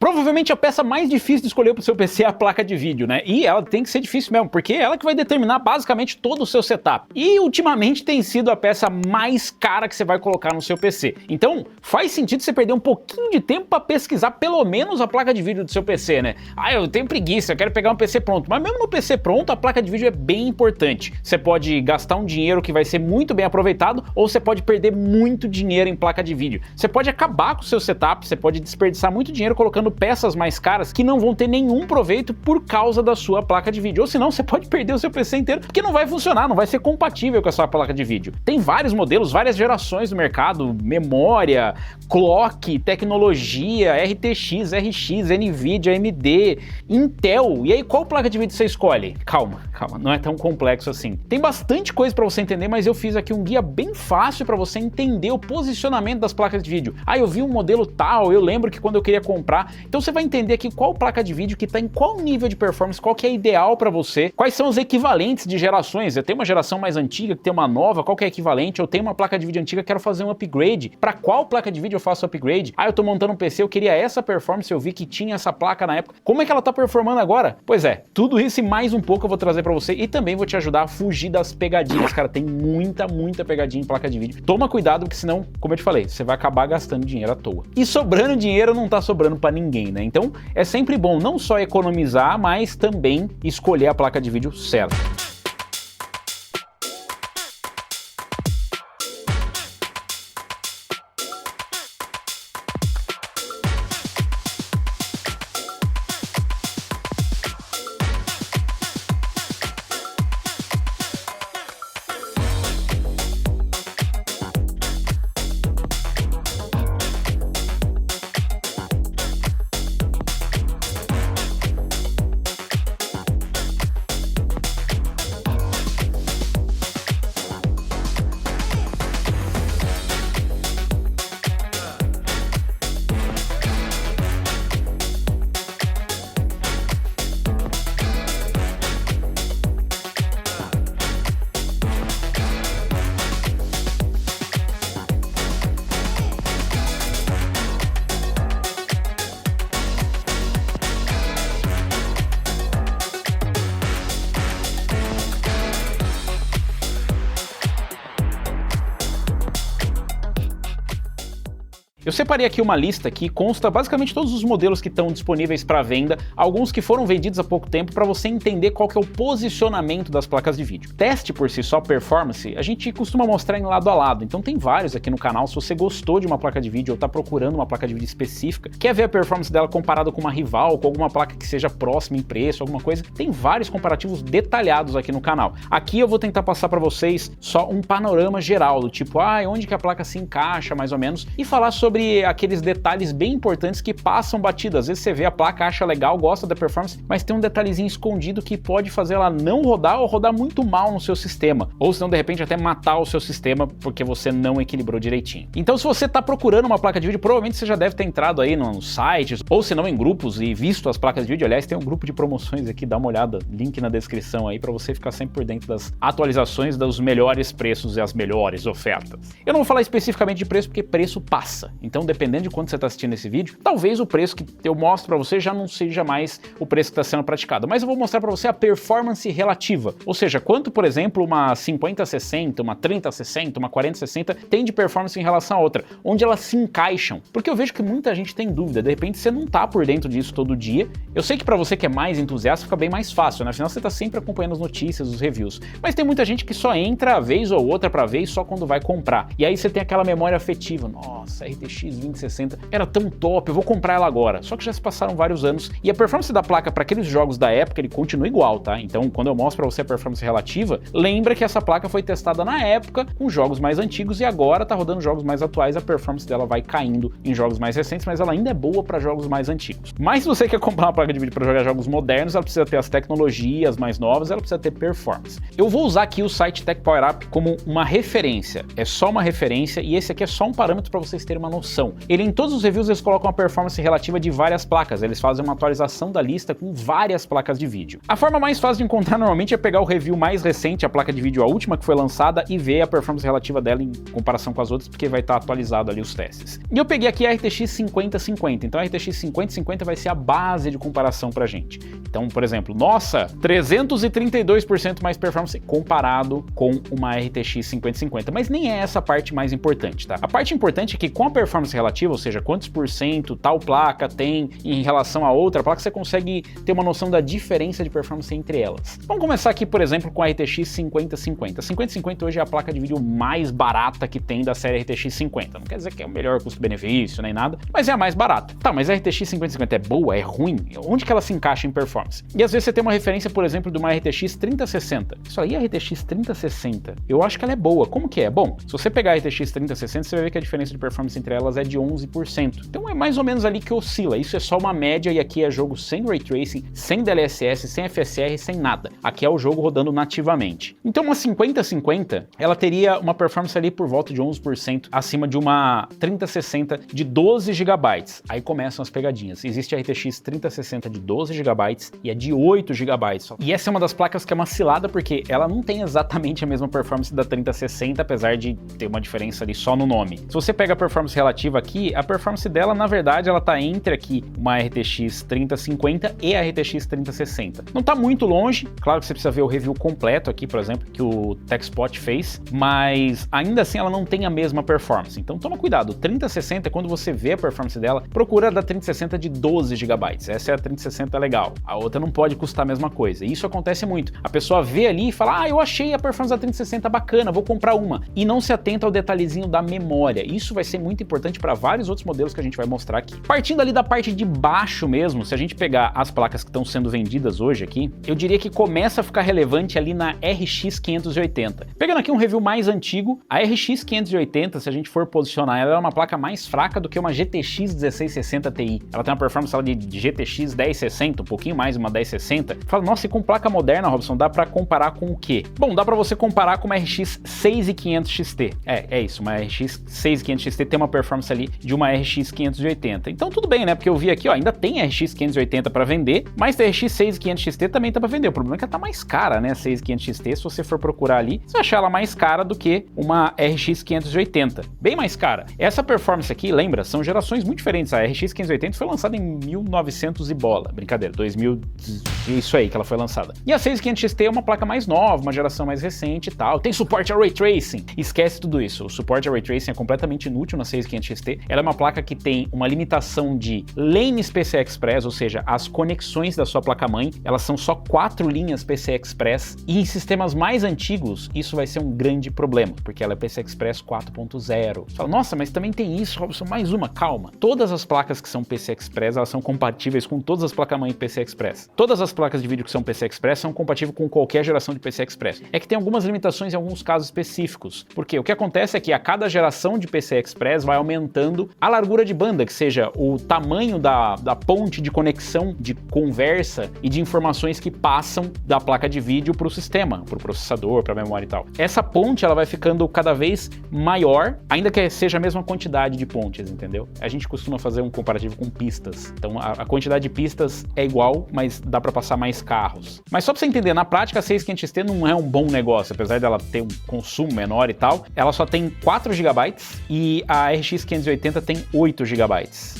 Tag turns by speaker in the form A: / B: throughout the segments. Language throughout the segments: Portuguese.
A: Provavelmente a peça mais difícil de escolher para o seu PC é a placa de vídeo, né? E ela tem que ser difícil mesmo, porque é ela que vai determinar basicamente todo o seu setup. E ultimamente tem sido a peça mais cara que você vai colocar no seu PC. Então faz sentido você perder um pouquinho de tempo para pesquisar pelo menos a placa de vídeo do seu PC, né? Ah, eu tenho preguiça, eu quero pegar um PC pronto. Mas mesmo no PC pronto, a placa de vídeo é bem importante. Você pode gastar um dinheiro que vai ser muito bem aproveitado, ou você pode perder muito dinheiro em placa de vídeo. Você pode acabar com o seu setup, você pode desperdiçar muito dinheiro colocando peças mais caras que não vão ter nenhum proveito por causa da sua placa de vídeo. Ou senão você pode perder o seu PC inteiro porque não vai funcionar, não vai ser compatível com a sua placa de vídeo. Tem vários modelos, várias gerações no mercado, memória, clock, tecnologia, RTX, RX, NVIDIA, AMD, Intel. E aí qual placa de vídeo você escolhe? Calma, não é tão complexo assim. Tem bastante coisa para você entender, mas eu fiz aqui um guia bem fácil para você entender o posicionamento das placas de vídeo. Ah, eu vi um modelo tal, eu lembro que quando eu queria comprar. Então você vai entender aqui qual placa de vídeo que está em qual nível de performance, qual que é ideal para você, quais são os equivalentes de gerações. Eu tenho uma geração mais antiga, que tem uma nova, qual que é equivalente? Eu tenho uma placa de vídeo antiga, quero fazer um upgrade. Para qual placa de vídeo eu faço upgrade? Ah, eu tô montando um PC, eu queria essa performance, eu vi que tinha essa placa na época. Como é que ela tá performando agora? Pois é, tudo isso e mais um pouco eu vou trazer para você e também vou te ajudar a fugir das pegadinhas. Cara, tem muita pegadinha em placa de vídeo. Toma cuidado, porque senão, como eu te falei, você vai acabar gastando dinheiro à toa. E sobrando dinheiro não tá sobrando para ninguém, né? Então é sempre bom não só economizar, mas também escolher a placa de vídeo certa. Eu separei aqui uma lista que consta basicamente todos os modelos que estão disponíveis para venda, alguns que foram vendidos há pouco tempo, para você entender qual que é o posicionamento das placas de vídeo. Teste por si só performance, a gente costuma mostrar em lado a lado, então tem vários aqui no canal. Se você gostou de uma placa de vídeo ou está procurando uma placa de vídeo específica, quer ver a performance dela comparada com uma rival, com alguma placa que seja próxima em preço, alguma coisa, tem vários comparativos detalhados aqui no canal. Aqui eu vou tentar passar para vocês só um panorama geral, do tipo, onde que a placa se encaixa mais ou menos, e falar sobre aqueles detalhes bem importantes que passam batido. Às vezes você vê a placa, acha legal, gosta da performance, mas tem um detalhezinho escondido que pode fazer ela não rodar ou rodar muito mal no seu sistema, ou senão de repente até matar o seu sistema porque você não equilibrou direitinho. Então se você está procurando uma placa de vídeo, provavelmente você já deve ter entrado aí nos sites, ou se não em grupos e visto as placas de vídeo. Aliás, tem um grupo de promoções aqui, dá uma olhada, link na descrição aí para você ficar sempre por dentro das atualizações dos melhores preços e as melhores ofertas. Eu não vou falar especificamente de preço porque preço passa. Então, dependendo de quando você está assistindo esse vídeo, talvez o preço que eu mostro para você já não seja mais o preço que está sendo praticado, mas eu vou mostrar para você a performance relativa, ou seja, quanto, por exemplo, uma 5060, uma 3060, uma 4060 tem de performance em relação a outra, onde elas se encaixam, porque eu vejo que muita gente tem dúvida, de repente você não tá por dentro disso todo dia. Eu sei que para você que é mais entusiasta fica bem mais fácil, né? Afinal você tá sempre acompanhando as notícias, os reviews, mas tem muita gente que só entra a vez ou outra para ver só quando vai comprar, e aí você tem aquela memória afetiva, nossa, RTX 2060 era tão top, eu vou comprar ela agora. Só que já se passaram vários anos e a performance da placa para aqueles jogos da época ele continua igual, tá? Então quando eu mostro para você a performance relativa, lembra que essa placa foi testada na época com jogos mais antigos e agora tá rodando jogos mais atuais, a performance dela vai caindo em jogos mais recentes, mas ela ainda é boa para jogos mais antigos. Mas se você quer comprar uma placa de vídeo para jogar jogos modernos, ela precisa ter as tecnologias mais novas, ela precisa ter performance. Eu vou usar aqui o site Tech Power Up como uma referência, é só uma referência e esse aqui é só um parâmetro para vocês terem uma noção. noção. Em todos os reviews eles colocam a performance relativa de várias placas, eles fazem uma atualização da lista com várias placas de vídeo. A forma mais fácil de encontrar normalmente é pegar o review mais recente, a placa de vídeo a última que foi lançada, e ver a performance relativa dela em comparação com as outras, porque vai estar atualizado ali os testes. E eu peguei aqui a RTX 5050, então a RTX 5050 vai ser a base de comparação pra gente. Então, por exemplo, nossa, 332% mais performance comparado com uma RTX 5050, mas nem é essa a parte mais importante, tá? A parte importante é que com a performance relativa, ou seja, quantos por cento tal placa tem em relação a outra placa, você consegue ter uma noção da diferença de performance entre elas. Vamos começar aqui, por exemplo, com a RTX 5050. A 5050 hoje é a placa de vídeo mais barata que tem da série RTX 50. Não quer dizer que é o melhor custo-benefício nem nada, mas é a mais barata. Tá, mas a RTX 5050 é boa? É ruim? Onde que ela se encaixa em performance? E às vezes você tem uma referência, por exemplo, de uma RTX 3060. Isso aí é a RTX 3060. Eu acho que ela é boa. Como que é? Bom, se você pegar a RTX 3060, você vai ver que a diferença de performance entre elas é de 11%. Então é mais ou menos ali que oscila. Isso é só uma média e aqui é jogo sem Ray Tracing, sem DLSS, sem FSR, sem nada. Aqui é o jogo rodando nativamente. Então uma 5050, ela teria uma performance ali por volta de 11% acima de uma 3060 de 12 GB. Aí começam as pegadinhas. Existe a RTX 3060 de 12 GB e a de 8 GB. E essa é uma das placas que é uma cilada porque ela não tem exatamente a mesma performance da 3060, apesar de ter uma diferença ali só no nome. Se você pega a performance relativa aqui, a performance dela, na verdade, ela tá entre aqui uma RTX 3050 e a RTX 3060. Não tá muito longe, claro que você precisa ver o review completo aqui, por exemplo, que o TechSpot fez, mas ainda assim ela não tem a mesma performance. Então toma cuidado, 3060, quando você vê a performance dela, procura a da 3060 de 12 GB. Essa é a 3060 legal, a outra não pode custar a mesma coisa. E isso acontece muito. A pessoa vê ali e fala, eu achei a performance da 3060 bacana, vou comprar uma. E não se atenta ao detalhezinho da memória. Isso vai ser muito importante para vários outros modelos que a gente vai mostrar aqui. Partindo ali da parte de baixo mesmo, se a gente pegar as placas que estão sendo vendidas hoje aqui, eu diria que começa a ficar relevante ali na RX 580. Pegando aqui um review mais antigo, a RX 580, se a gente for posicionar ela, é uma placa mais fraca do que uma GTX 1660 Ti. Ela tem uma performance de GTX 1060, um pouquinho mais uma 1060. Fala, nossa, e com placa moderna, Robson, dá para comparar com o quê? Bom, dá para você comparar com uma RX 6500 XT. É isso, uma RX 6500 XT tem uma performance ali de uma RX 580. Então tudo bem, né? Porque eu vi aqui, ainda tem RX 580 para vender, mas a RX 6500 XT também tá para vender. O problema é que ela tá mais cara, né? A 6500 XT, se você for procurar ali, você vai achar ela mais cara do que uma RX 580. Bem mais cara. Essa performance aqui, lembra, são gerações muito diferentes. A RX 580 foi lançada em 1900 e bola. Brincadeira, 2000, isso aí que ela foi lançada. E a 6500 XT é uma placa mais nova, uma geração mais recente e tal. Tem suporte a Ray Tracing. Esquece tudo isso. O suporte a Ray Tracing é completamente inútil na 6500 XT. Ela é uma placa que tem uma limitação de lanes PCI Express, ou seja, as conexões da sua placa-mãe, elas são só 4 linhas PCI Express, e em sistemas mais antigos isso vai ser um grande problema, porque ela é PCI Express 4.0. Você fala, nossa, mas também tem isso, Robson, mais uma, calma. Todas as placas que são PCI Express, elas são compatíveis com todas as placas-mãe PCI Express. Todas as placas de vídeo que são PCI Express são compatíveis com qualquer geração de PCI Express. É que tem algumas limitações em alguns casos específicos, porque o que acontece é que a cada geração de PCI Express vai aumentando a largura de banda, que seja o tamanho da ponte de conexão, de conversa e de informações que passam da placa de vídeo para o sistema, para o processador, para a memória e tal. Essa ponte ela vai ficando cada vez maior, ainda que seja a mesma quantidade de pontes, entendeu? A gente costuma fazer um comparativo com pistas. Então a quantidade de pistas é igual, mas dá para passar mais carros. Mas só para você entender, na prática a 6500 XT não é um bom negócio, apesar dela ter um consumo menor e tal, ela só tem 4 GB e a RX 580 tem 8 GB.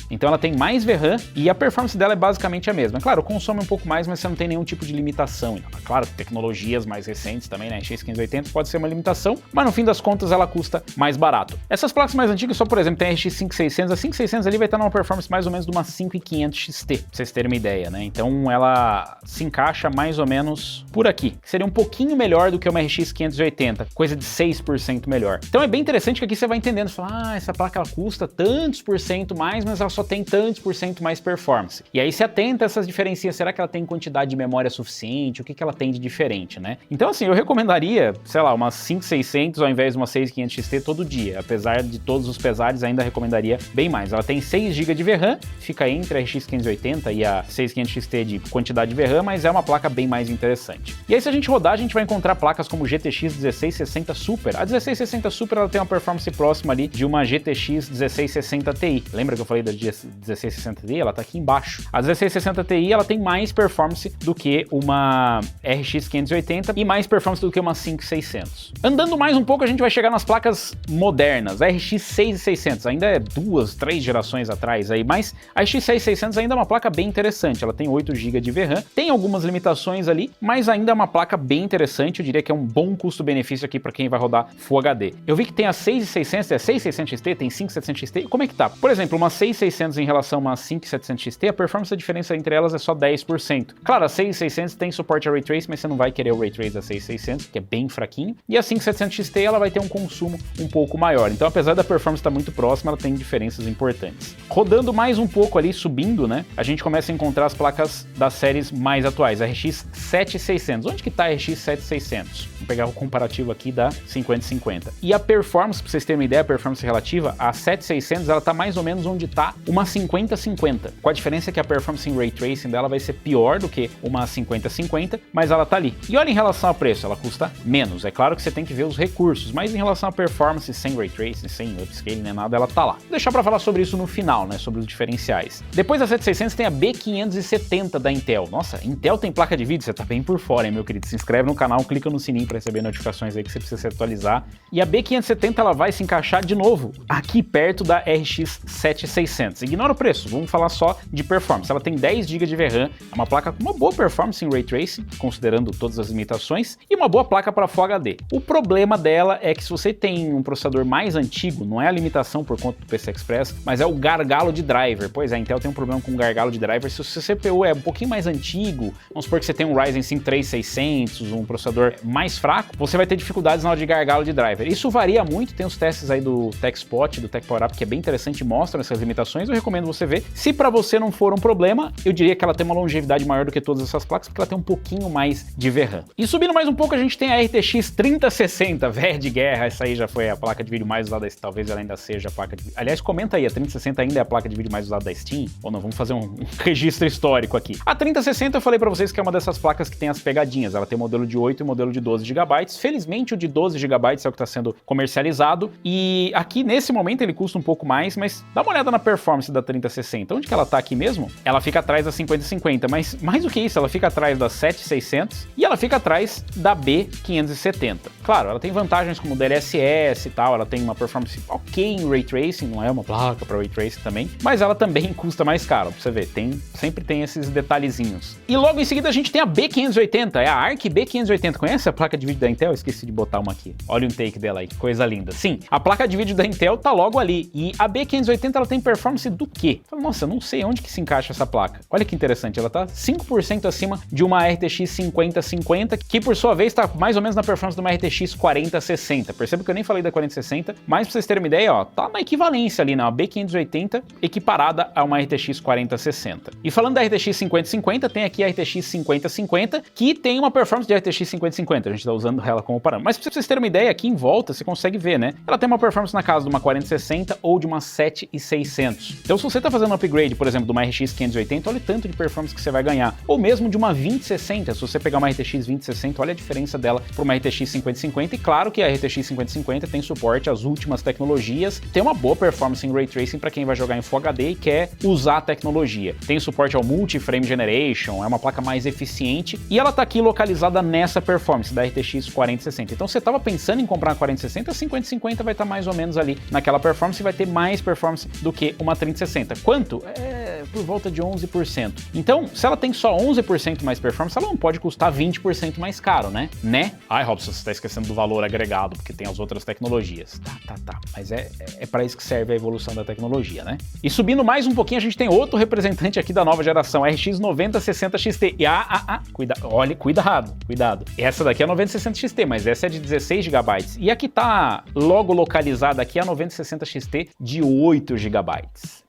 A: Então ela tem mais VRAM e a performance dela é basicamente a mesma. Claro, consome um pouco mais, mas você não tem nenhum tipo de limitação. Então, claro, tecnologias mais recentes também, né? A RX 580 pode ser uma limitação, mas no fim das contas ela custa mais barato. Essas placas mais antigas, só por exemplo, tem a RX 5600, a 5600 ali vai estar numa performance mais ou menos de uma 5500 XT, pra vocês terem uma ideia, né? Então ela se encaixa mais ou menos por aqui, que seria um pouquinho melhor do que uma RX 580, coisa de 6% melhor. Então é bem interessante que aqui você vai entendendo, você fala, essa placa ela custa tantos por cento mais, mas ela só tem tantos por cento mais performance. E aí se atenta a essas diferenças, será que ela tem quantidade de memória suficiente? O que ela tem de diferente, né? Então assim, eu recomendaria, sei lá, uma 5600 ao invés de uma 6500 XT todo dia. Apesar de todos os pesares, ainda recomendaria bem mais. Ela tem 6 GB de VRAM, fica entre a RX 580 e a 6500 XT de quantidade de VRAM, mas é uma placa bem mais interessante. E aí se a gente rodar, a gente vai encontrar placas como GTX 1660 Super. A 1660 Super ela tem uma performance próxima ali de uma GTX RTX 1660 Ti. Lembra que eu falei da 1660 Ti? Ela tá aqui embaixo. A 1660 Ti ela tem mais performance do que uma RX 580 e mais performance do que uma 5600. Andando mais um pouco, a gente vai chegar nas placas modernas. A RX 6600 ainda é 2, 3 gerações atrás aí, mas a RX 6600 ainda é uma placa bem interessante. Ela tem 8 GB de VRAM, tem algumas limitações ali, mas ainda é uma placa bem interessante. Eu diria que é um bom custo-benefício aqui para quem vai rodar Full HD. Eu vi que tem a 6600, é 6600 XT, tem 5700 XT. Como é que tá? Por exemplo, uma 6600 em relação a uma 5700 XT, a performance, a diferença entre elas é só 10%. Claro, a 6600 tem suporte a Ray Trace, mas você não vai querer o Ray Trace da 6600, que é bem fraquinho. E a 5700 XT, ela vai ter um consumo um pouco maior. Então, apesar da performance estar muito próxima, ela tem diferenças importantes. Rodando mais um pouco ali, subindo, né? A gente começa a encontrar as placas das séries mais atuais, a RX 7600. Onde que tá a RX 7600? Vou pegar o comparativo aqui da 5050. E a performance, pra vocês terem uma ideia, a performance relativa, a 7600, ela tá mais ou menos onde tá uma 5050. Com a diferença que a performance em Ray Tracing dela vai ser pior do que uma 5050, mas ela tá ali. E olha em relação ao preço, ela custa menos. É claro que você tem que ver os recursos, mas em relação à performance, sem Ray Tracing, sem upscaling, nem nada, ela tá lá. Vou deixar pra falar sobre isso no final, né, sobre os diferenciais. Depois da 7600 tem a B570 da Intel. Nossa, Intel tem placa de vídeo? Você tá bem por fora, hein, meu querido? Se inscreve no canal, clica no sininho para receber notificações aí que você precisa se atualizar. E a B570 ela vai se encaixar de novo aqui perto da RX 7600. Ignora o preço, vamos falar só de performance. Ela tem 10 GB de VRAM, é uma placa com uma boa performance em Ray Tracing, considerando todas as limitações, e uma boa placa para Full HD. O problema dela é que se você tem um processador mais antigo, não é a limitação por conta do PCI Express, mas é o gargalo de driver. Pois é, a Intel tem um problema com gargalo de driver. Se o seu CPU é um pouquinho mais antigo, vamos supor que você tem um Ryzen 5 3600, um processador mais fraco, você vai ter dificuldades na hora de gargalo de driver. Isso varia muito, tem os testes aí do TechSpot, do Tech Power Up, que é bem interessante, mostram essas limitações, eu recomendo você ver. Se para você não for um problema, eu diria que ela tem uma longevidade maior do que todas essas placas, porque ela tem um pouquinho mais de VRAM. E subindo mais um pouco, a gente tem a RTX 3060, velha de guerra, essa aí já foi a placa de vídeo mais usada, talvez ela ainda seja a placa de vídeo. Aliás, comenta aí, a 3060 ainda é a placa de vídeo mais usada da Steam? Ou não? Vamos fazer um registro histórico aqui. A 3060 eu falei para vocês que é uma dessas placas que tem as pegadinhas, ela tem modelo de 8 e modelo de 12 GB. Felizmente o de 12 GB é o que está sendo comercializado, e aqui nesse momento ele custa um pouco mais, mas dá uma olhada na performance da 3060. Onde que ela tá aqui mesmo? Ela fica atrás da 5050, mas mais do que isso, ela fica atrás da 7600 e ela fica atrás da B570. Claro, ela tem vantagens como DLSS e tal, ela tem uma performance ok em Ray Tracing, não é uma placa para Ray Tracing também, mas ela também custa mais caro, pra você ver, sempre tem esses detalhezinhos. E logo em seguida a gente tem a B580, é a ARC B580, conhece a placa de vídeo da Intel? Eu esqueci de botar uma aqui, olha o take dela aí, que coisa linda. Sim, a placa de vídeo da Intel tá logo ali, e a B580 ela tem performance do quê? Nossa, não sei onde que se encaixa essa placa. Olha que interessante, ela tá 5% acima de uma RTX 5050, que por sua vez tá mais ou menos na performance de uma RTX 4060. Percebe que eu nem falei da 4060, mas pra vocês terem uma ideia, ó, tá na equivalência ali, né? A B580 equiparada a uma RTX 4060. E falando da RTX 5050, tem aqui a RTX 5050, que tem uma performance de RTX 5050, a gente tá usando ela como parâmetro. Mas pra vocês terem uma ideia, aqui em volta você consegue ver, né? Ela tem uma performance na casa de uma 4060 ou de uma 7600. Então se você tá fazendo um upgrade, por exemplo, de uma RX 580, olha o tanto de performance que você vai ganhar. Ou mesmo de uma 2060, se você pegar uma RTX 2060, olha a diferença dela para uma RTX 5050. E claro que a RTX 5050 tem suporte às últimas tecnologias, tem uma boa performance em Ray Tracing para quem vai jogar em Full HD e quer usar a tecnologia. Tem suporte ao Multi-Frame Generation, é uma placa mais eficiente e ela tá aqui localizada nessa performance da RTX 4060. Então você estava pensando em comprar uma 4060, a 5050 vai estar mais ou menos ali naquela performance e vai ter mais performance do que uma 3060. Quanto? Por volta de 11%. Então, se ela tem só 11% mais performance, ela não pode custar 20% mais caro, né? Ai, Robson, você tá esquecendo do valor agregado, porque tem as outras tecnologias. Tá. Mas é para isso que serve a evolução da tecnologia, né? E subindo mais um pouquinho, a gente tem outro representante aqui da nova geração, RX 9060 XT. E cuidado. Essa daqui é a 9060 XT, mas essa é de 16 GB. E a que tá logo localizada aqui é a 9060 XT de 8 GB.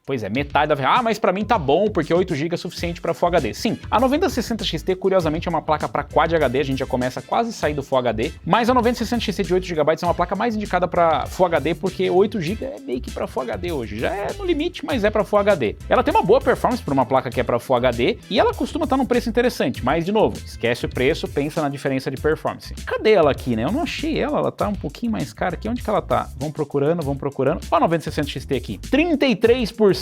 A: Pois é, metade da verragem. Ah, mas pra mim tá bom, porque 8 GB é suficiente pra Full HD. Sim, a 9060 XT, curiosamente, é uma placa pra Quad HD, a gente já começa a quase sair do Full HD, mas a 9060 XT de 8 GB é uma placa mais indicada pra Full HD, porque 8 GB é meio que pra Full HD hoje. Já é no limite, mas é pra Full HD. Ela tem uma boa performance pra uma placa que é pra Full HD, e ela costuma estar num preço interessante, mas, de novo, esquece o preço, pensa na diferença de performance. Cadê ela aqui, né? Eu não achei ela tá um pouquinho mais cara aqui. Onde que ela tá? Vamos procurando. Ó a 9060 XT aqui. 33%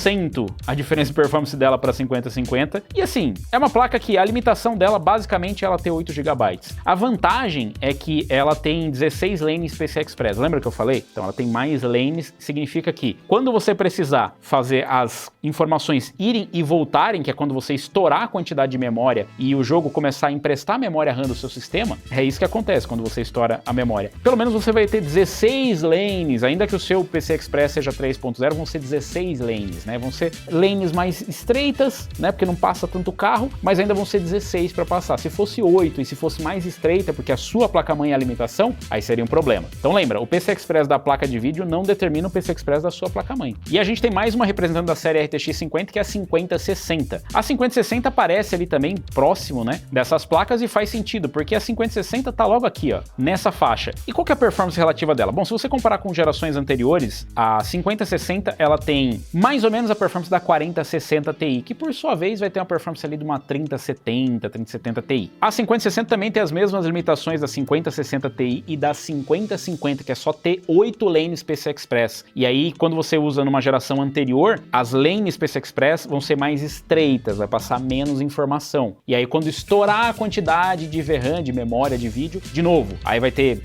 A: a diferença de performance dela para 5050. E assim, é uma placa que a limitação dela basicamente é ela ter 8 GB. A vantagem é que ela tem 16 lanes PCI Express. Lembra que eu falei? Então ela tem mais lanes, significa que quando você precisar fazer as informações irem e voltarem, que é quando você estourar a quantidade de memória e o jogo começar a emprestar a memória RAM do seu sistema, é isso que acontece quando você estoura a memória. Pelo menos você vai ter 16 lanes, ainda que o seu PCI Express seja 3.0, vão ser 16 lanes, né? Vão ser lanes mais estreitas, né? Porque não passa tanto carro, mas ainda vão ser 16 para passar. Se fosse 8 e se fosse mais estreita, porque a sua placa-mãe é a limitação, aí seria um problema. Então lembra, o PCI Express da placa de vídeo não determina o PCI Express da sua placa-mãe. E a gente tem mais uma representante da série RTX 50, que é a 5060. A 5060 aparece ali também próximo, né, dessas placas, e faz sentido, porque a 5060 tá logo aqui, ó, nessa faixa. E qual que é a performance relativa dela? Bom, se você comparar com gerações anteriores, a 5060 ela tem mais ou menos a performance da 4060 Ti, que por sua vez vai ter uma performance ali de uma 3070 Ti. A 5060 também tem as mesmas limitações da 5060 Ti e da 5050, que é só ter 8 lanes PCI Express. E aí, quando você usa numa geração anterior, as lanes PCI Express vão ser mais estreitas, vai passar menos informação. E aí, quando estourar a quantidade de VRAM, de memória de vídeo, de novo, aí vai ter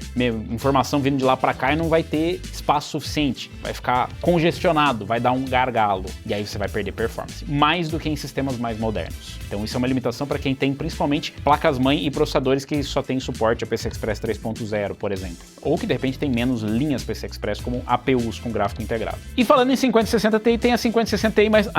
A: informação vindo de lá para cá e não vai ter espaço suficiente, vai ficar congestionado, vai dar um gargalo, e aí você vai perder performance, mais do que em sistemas mais modernos. Então isso é uma limitação para quem tem principalmente placas-mãe e processadores que só tem suporte a PCI Express 3.0, por exemplo, ou que de repente tem menos linhas PCI Express como APUs com gráfico integrado. E falando em 5060 Ti, tem a 5060 Ti, mas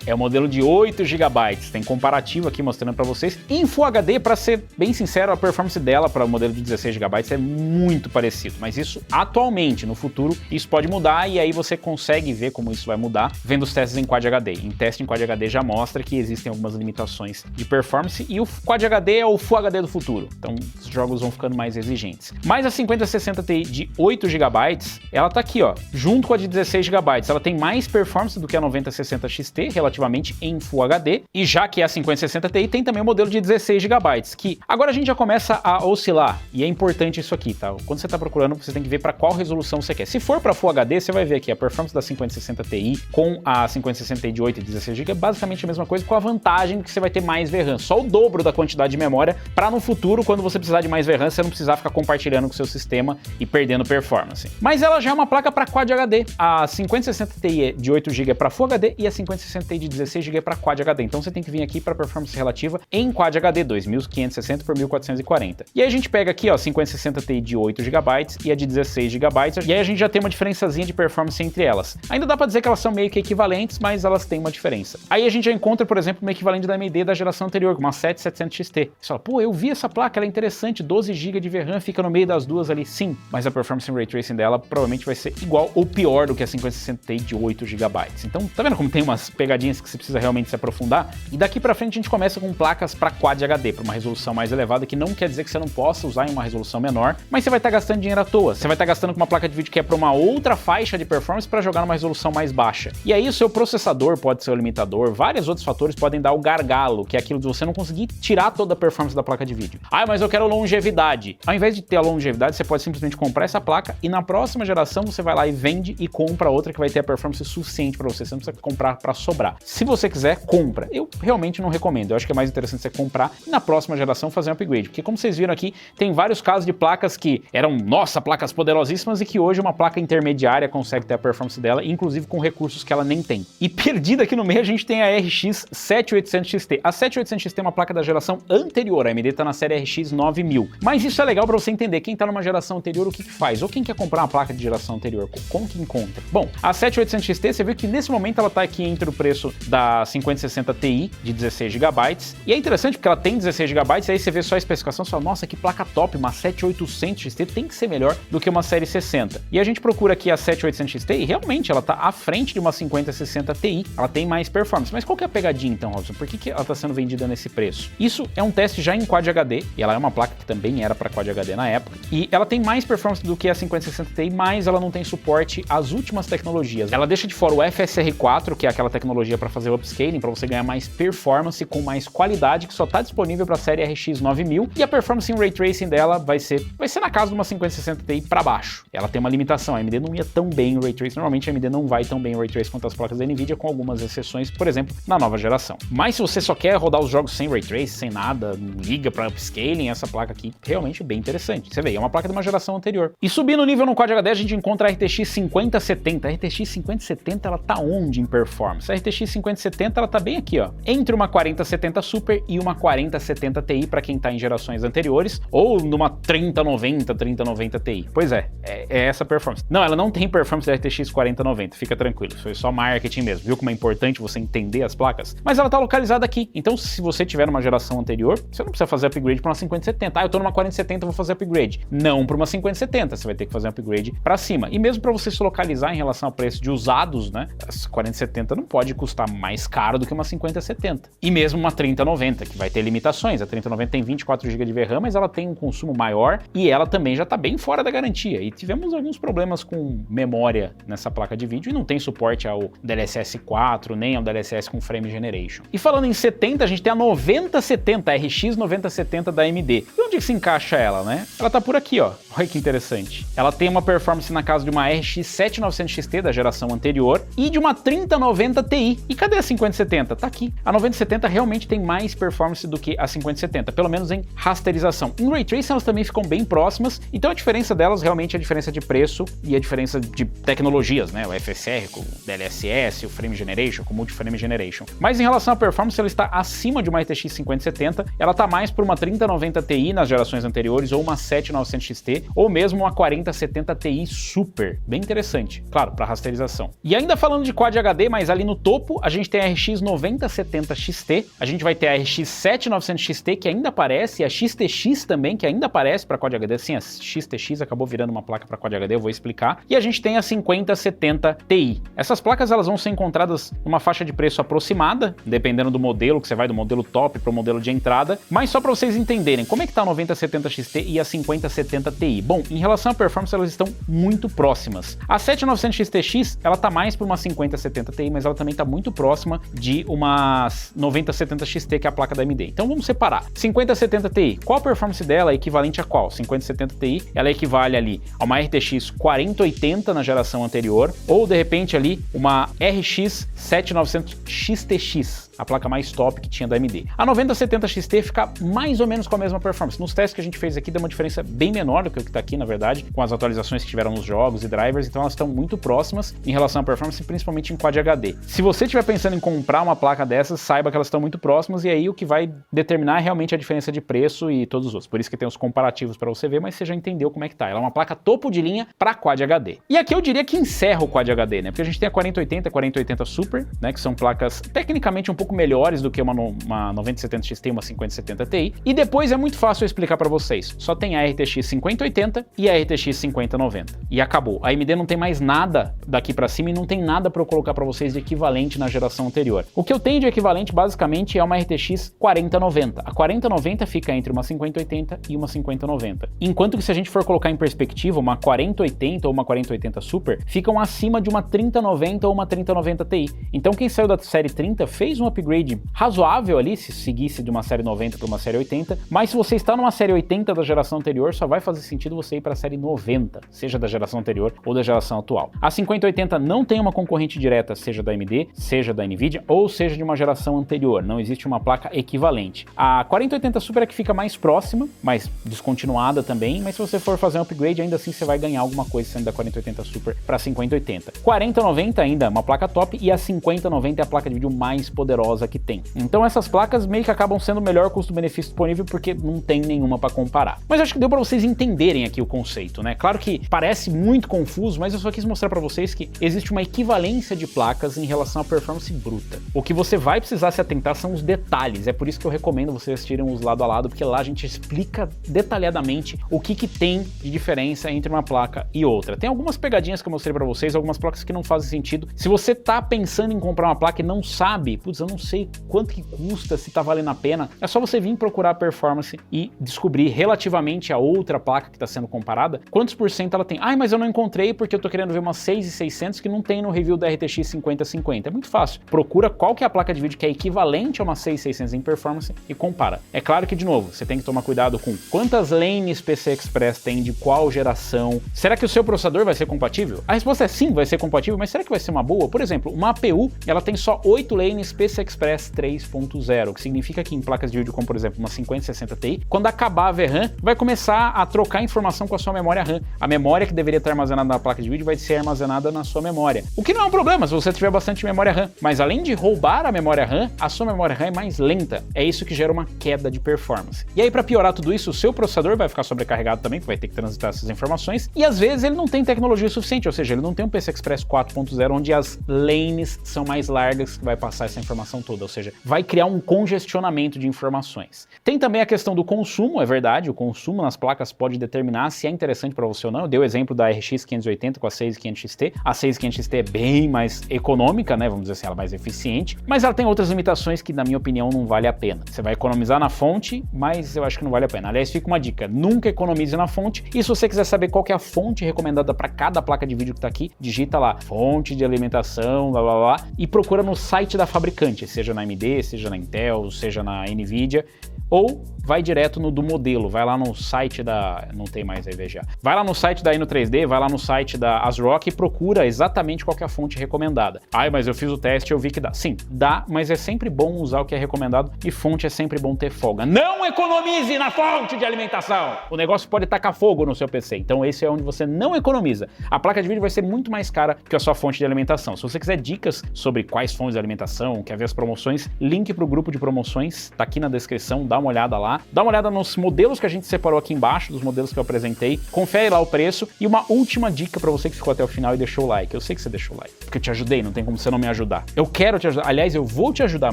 A: é o modelo de 8 GB, tem comparativo aqui mostrando para vocês. Em Full HD, para ser bem sincero, a performance dela para o modelo de 16 GB é muito parecido, mas isso atualmente, no futuro, isso pode mudar, e aí você consegue ver como isso vai mudar vendo os testes em Quad HD. Em teste em Quad HD já mostra que existem algumas limitações de performance, e o Quad HD é o Full HD do futuro, então os jogos vão ficando mais exigentes. Mas a 5060 Ti de 8 GB, ela tá aqui, ó, junto com a de 16 GB. Ela tem mais performance do que a 9060 XT, relativamente, em Full HD, e já que a 5060 Ti tem também o modelo de 16 GB, que agora a gente já começa a oscilar, e é importante isso aqui, tá? Quando você tá procurando, você tem que ver para qual resolução você quer. Se for para Full HD, você vai ver aqui a performance da 5060 Ti com a 5060 Ti de 8 e 16 GB, é basicamente a mesma coisa, com a vantagem que você vai ter mais VRAM, só o dobro da quantidade de memória, para no futuro, quando você precisar de mais VRAM, você não precisar ficar compartilhando com o seu sistema e perdendo performance. Mas ela já é uma placa para Quad HD. A 5060 Ti de 8 GB é para Full HD e a 5060 Ti de 16 GB é para Quad HD. Então você tem que vir aqui para performance relativa em Quad HD 2560 por 1440. E aí a gente pega aqui, ó, 5060 Ti de 8 GB e a de 16 GB, e aí a gente já tem uma diferençazinha de performance entre elas. Ainda dá para dizer que elas são meio que equivalentes, mas elas têm uma diferença. Aí a gente já encontra, por exemplo, uma equivalente da AMD da geração anterior, como a 7700 XT. Você fala, pô, eu vi essa placa, ela é interessante, 12 GB de VRAM, fica no meio das duas ali. Sim, mas a performance em Ray Tracing dela provavelmente vai ser igual ou pior do que a 5060 Ti de 8 GB. Então, tá vendo como tem umas pegadinhas que você precisa realmente se aprofundar? E daqui pra frente a gente começa com placas para Quad HD, para uma resolução mais elevada, que não quer dizer que você não possa usar em uma resolução menor, mas você vai estar gastando dinheiro à toa. Você vai estar gastando com uma placa de vídeo que é para uma outra faixa de performance para jogar numa resolução mais baixa. E aí o seu processador pode ser o limitador, vários outros fatores podem dar o gargalo, que é aquilo de você não conseguir tirar toda a performance da placa de vídeo. Ah, mas eu quero longevidade. Ao invés de ter a longevidade, você pode simplesmente comprar essa placa e na próxima geração você vai lá e vende e compra outra que vai ter a performance suficiente para você. Você não precisa comprar para sobrar. Se você quiser, compra. Eu realmente não recomendo. Eu acho que é mais interessante você comprar e na próxima geração fazer um upgrade. Porque como vocês viram aqui, tem vários casos de placas que eram, nossa, placas poderosíssimas e que hoje uma placa intermediária consegue ter a performance dela, inclusive com recursos que ela nem tem. E perdida aqui no meio a gente tem a RX 7800 XT. A 7800 XT é uma placa da geração anterior, a AMD está na série RX 9000. Mas isso é legal para você entender quem está numa geração anterior, o que faz, ou quem quer comprar uma placa de geração anterior, como que encontra. Bom, a 7800 XT, você viu que nesse momento ela está aqui entre o preço da 5060 Ti de 16 GB, e é interessante porque ela tem 16 GB, aí você vê só a especificação e fala, nossa, que placa top, uma 7800 XT tem que ser melhor do que uma série 60. E a gente procura aqui a 7800 XT e realmente ela está à frente de uma 5060 Ti, ela tem mais performance. Mas qual que é a pegadinha então, Robson? Por que ela está sendo vendida nesse preço? Isso é um teste já em Quad HD, e ela é uma placa que também era para Quad HD na época, e ela tem mais performance do que a 5060 Ti, mas ela não tem suporte às últimas tecnologias. Ela deixa de fora o FSR4, que é aquela tecnologia para fazer o upscaling, para você ganhar mais performance com mais qualidade, que só está disponível para a série RX 9000, e a performance em Ray Tracing dela vai ser na casa de uma 5060 Ti para baixo. Ela tem uma limitação, a AMD não ia tão bem em Ray Tracing, normalmente a AMD não vai tão bem em Ray Tracing quanto as placas da Nvidia, com algumas exceções, por exemplo, na nova geração. Mas se você só quer rodar os jogos sem Ray Tracing, sem nada, não liga para upscaling, essa placa aqui realmente é bem interessante. Você vê, é uma placa de uma geração anterior. E subindo o nível no Quad HD, a gente encontra a RTX 5070. A RTX 5070, ela tá onde em performance? A RTX 5070, ela tá bem aqui, ó, entre uma 4070 Super e uma 4070 Ti para quem tá em gerações anteriores, ou numa 3090 Ti. Pois é essa performance. Não, ela não tem performance da RTX 4090, fica tranquilo, foi só marketing mesmo. Viu como é importante você entender as placas? Mas ela tá localizada aqui, então se você tiver uma geração anterior, você não precisa fazer upgrade para uma 5070. Ah, eu tô numa 4070, vou fazer upgrade. Não para uma 5070, você vai ter que fazer um upgrade para cima. E mesmo para você se localizar em relação ao preço de usados, né, as 4070 não pode custar mais caro do que uma 5070. E mesmo uma 3090, que vai ter limitações. A 3090 tem 24 GB de VRAM, mas ela tem um consumo maior e ela também já tá bem fora da garantia. E tivemos alguns problemas com memória nessa placa de vídeo e não tem suporte ao DLSS 4, nem ao DLSS com Frame Generation. E falando em 70, a gente tem a 9070, a RX 9070 da AMD. E onde se encaixa ela, né? Ela tá por aqui, ó. Olha que interessante. Ela tem uma performance na casa de uma RX 7900 XT da geração anterior e de uma 3090 Ti. E cadê a 5070? Tá aqui. A 9070 realmente tem mais performance do que a 5070, pelo menos em rasterização. Em Ray Tracing elas também ficam bem próximas, então a diferença delas realmente é a diferença de preço e a diferença de tecnologias, né? O FSR com o DLSS, o Frame Generation com o Multi-Frame Generation. Mas em relação à performance, ela está acima de uma RTX 5070, ela tá mais por uma 3090 Ti nas gerações anteriores, ou uma 7900 XT, ou mesmo uma 4070 Ti Super. Bem interessante, claro, para rasterização. E ainda falando de Quad HD, mas ali no topo, a gente tem a RX 9070 XT, a gente vai ter a RX 7900 XT, que ainda aparece, e a XTX também, que ainda aparece para Quad HD. Sim, a XTX acabou virando uma placa para Quad HD, eu vou explicar. E a gente tem a 5070 Ti. Essas placas elas vão ser encontradas numa faixa de preço aproximada, dependendo do modelo, que você vai do modelo top para o modelo de entrada, mas só para vocês entenderem como é que tá a 9070 XT e a 5070 Ti. Bom, em relação à performance, elas estão muito próximas. A 7900 XTX, ela tá mais para uma 5070 Ti, mas ela também tá muito próxima de uma 9070 XT, que é a placa da AMD. Então vamos separar. 5070 Ti, qual a performance dela é equivalente a qual? 5070 Ti, ela equivale ali a uma RTX 4080 na geração anterior, ou de repente ali uma RX 7900 XTX, a placa mais top que tinha da AMD. A 9070 XT fica mais ou menos com a mesma performance. Nos testes que a gente fez aqui, deu uma diferença bem menor do que o que está aqui, na verdade, com as atualizações que tiveram nos jogos e drivers, então elas estão muito próximas em relação à performance, principalmente em Quad HD. Se você estiver pensando em comprar uma placa dessas, saiba que elas estão muito próximas, e aí o que vai determinar é realmente a diferença de preço e todos os outros. Por isso que tem os comparativos para você ver, mas você já entendeu como é que tá. Ela é uma placa topo de linha para Quad HD. E aqui eu diria que encerra o Quad HD, né? Porque a gente tem a 4080 e a 4080 Super, né? Que são placas tecnicamente um pouco melhores do que uma 9070 XT e uma 5070 Ti. E depois é muito fácil eu explicar para vocês. Só tem a RTX 5080 e a RTX 5090. E acabou. A AMD não tem mais nada daqui para cima e não tem nada para eu colocar para vocês de equivalente na geração anterior. O que eu tenho de equivalente basicamente é uma RTX 4090. A 4090 fica entre uma 5080 e uma 5090. Enquanto que se a gente for colocar em perspectiva, uma 4080 ou uma 4080 Super ficam acima de uma 3090 ou uma 3090 Ti. Então quem saiu da série 30 fez um upgrade razoável ali, se seguisse de uma série 90 para uma série 80, mas se você está numa série 80 da geração anterior, só vai fazer sentido você ir para a série 90, seja da geração anterior ou da geração atual. A 5080 não tem uma concorrente direta, seja da AMD, seja da Nvidia, ou seja de uma geração anterior, não existe uma placa equivalente. A 4080 Super é que fica mais próxima, mais descontinuada também, mas se você for fazer um upgrade, ainda assim você vai ganhar alguma coisa saindo da 4080 Super para 5080. 4090 ainda é uma placa top e a 5090 é a placa de vídeo mais poderosa que tem. Então essas placas meio que acabam sendo o melhor custo-benefício disponível porque não tem nenhuma para comparar. Mas acho que deu para vocês entenderem aqui o conceito, né? Claro que parece muito confuso, mas eu só quis mostrar para vocês que existe uma equivalência de placas em relação à performance bruta. O que você vai precisar se atentar são os detalhes. É por isso que eu recomendo vocês assistirem os lado a lado, porque lá a gente explica detalhadamente o que tem de diferença entre uma placa e outra. Tem algumas pegadinhas que eu mostrei para vocês, algumas placas que não fazem sentido. Se você tá pensando em comprar uma placa e não sabe, putz, eu não sei quanto que custa, se tá valendo a pena, é só você vir procurar a performance e descobrir relativamente a outra placa que está sendo comparada, quantos por cento ela tem. Ah, mas eu não encontrei porque eu tô querendo ver uma 6600 que não tem no review da RTX 5050. É muito fácil. Procura qual que é a placa de vídeo que é equivalente a uma 6600 em performance e compara. É claro que, de novo, você tem que tomar cuidado com quantas lanes PCI Express tem, de qual geração. Será que o seu processador vai ser compatível? A resposta é sim, vai ser compatível, mas será que vai ser uma boa? Por exemplo, uma APU, ela tem só 8 lanes PCI Express 3.0, o que significa que em placas de vídeo como, por exemplo, uma 5060 Ti, quando acabar a VRAM, vai começar a trocar informação com a sua memória RAM. A memória que deveria estar armazenada na placa de vídeo vai ser armazenada na sua memória. O que não é um problema se você tiver bastante memória RAM, mas além de roubar a memória RAM, a sua memória RAM é mais lenta. É isso que gera uma queda de performance. E aí, para piorar tudo isso, o seu processador vai ficar sobrecarregado também, porque vai ter que transitar essas informações, e às vezes ele não tem tecnologia suficiente, ou seja, ele não tem um PCI Express 4.0 onde as lanes são mais largas que vai passar essa informação toda, ou seja, vai criar um congestionamento de informações. Tem também a questão do consumo, é verdade, o consumo nas placas pode determinar se é interessante para você ou não. Eu dei o exemplo da RX 580 com a 6500XT. A 6500XT é bem mais econômica, né, vamos dizer assim, ela é mais eficiente, mas ela tem outras limitações que, na minha opinião, não vale a pena. Você vai economizar na fonte, mas eu acho que não vale a pena. Aliás, fica uma dica, nunca economize na fonte, e se você quiser saber qual que é a fonte recomendada para cada placa de vídeo que está aqui, digita lá, fonte de alimentação, blá blá blá, e procura no site da fabricante, seja na AMD, seja na Intel, seja na Nvidia, ou vai direto no do modelo, vai lá no site da... não tem mais aí VGA. Vai lá no site da Inno3D, vai lá no site da ASRock e procura exatamente qual que é a fonte recomendada. Ai, mas eu fiz o teste e eu vi que dá. Sim, dá, mas é sempre bom usar o que é recomendado e fonte é sempre bom ter folga. Não economize na fonte de alimentação! O negócio pode tacar fogo no seu PC, então esse é onde você não economiza. A placa de vídeo vai ser muito mais cara que a sua fonte de alimentação. Se você quiser dicas sobre quais fontes de alimentação, quer ver as promoções, link pro grupo de promoções tá aqui na descrição, dá uma olhada lá. Dá uma olhada nos modelos que a gente separou aqui embaixo, dos modelos que eu apresentei. Confere lá o preço. E uma última dica para você que ficou até o final e deixou o like. Eu sei que você deixou o like, porque eu te ajudei, não tem como você não me ajudar. Eu quero te ajudar. Aliás, eu vou te ajudar,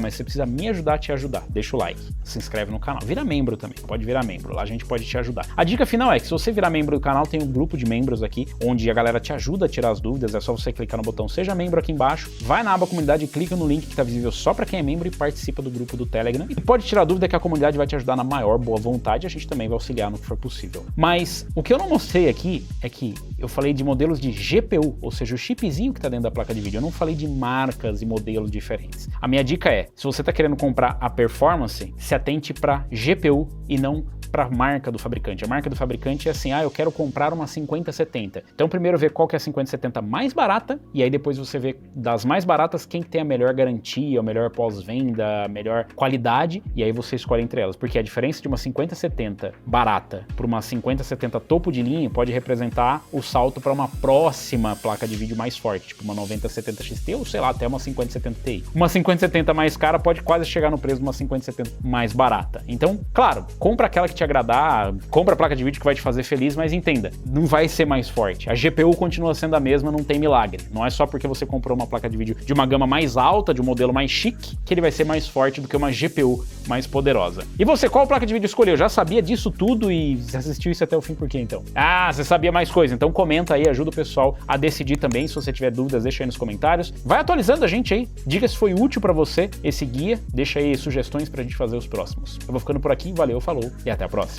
A: mas você precisa me ajudar a te ajudar. Deixa o like. Se inscreve no canal. Vira membro também. Pode virar membro. Lá a gente pode te ajudar. A dica final é que se você virar membro do canal, tem um grupo de membros aqui, onde a galera te ajuda a tirar as dúvidas. É só você clicar no botão Seja Membro aqui embaixo. Vai na aba Comunidade e clica no link que está visível só para quem é membro e participa do grupo do Telegram. E pode tirar dúvida que a comunidade vai te ajudar na maior boa vontade, a gente também vai auxiliar no que for possível. Mas o que eu não mostrei aqui é que eu falei de modelos de GPU, ou seja, o chipzinho que está dentro da placa de vídeo. Eu não falei de marcas e modelos diferentes. A minha dica é, se você está querendo comprar a performance, se atente para GPU e não para a marca do fabricante. A marca do fabricante é assim, eu quero comprar uma 5070. Então primeiro vê qual que é a 5070 mais barata, e aí depois você vê das mais baratas quem tem a melhor garantia, o melhor pós-venda, a melhor qualidade, e aí você escolhe entre elas. Porque a diferença de uma 5070 barata para uma 5070 topo de linha pode representar o salto para uma próxima placa de vídeo mais forte, tipo uma 9070 XT ou sei lá, até uma 5070 Ti. Uma 5070 mais cara pode quase chegar no preço de uma 5070 mais barata. Então, claro, compra aquela que te agradar, compra a placa de vídeo que vai te fazer feliz, mas entenda, não vai ser mais forte. A GPU continua sendo a mesma, não tem milagre. Não é só porque você comprou uma placa de vídeo de uma gama mais alta, de um modelo mais chique, que ele vai ser mais forte do que uma GPU mais poderosa. E você, qual placa de vídeo escolheu? Já sabia disso tudo e assistiu isso até o fim por quê então? Ah, você sabia mais coisa? Então comenta aí, ajuda o pessoal a decidir também. Se você tiver dúvidas, deixa aí nos comentários. Vai atualizando a gente aí, diga se foi útil pra você esse guia, deixa aí sugestões pra gente fazer os próximos. Eu vou ficando por aqui, valeu, falou e até a próxima.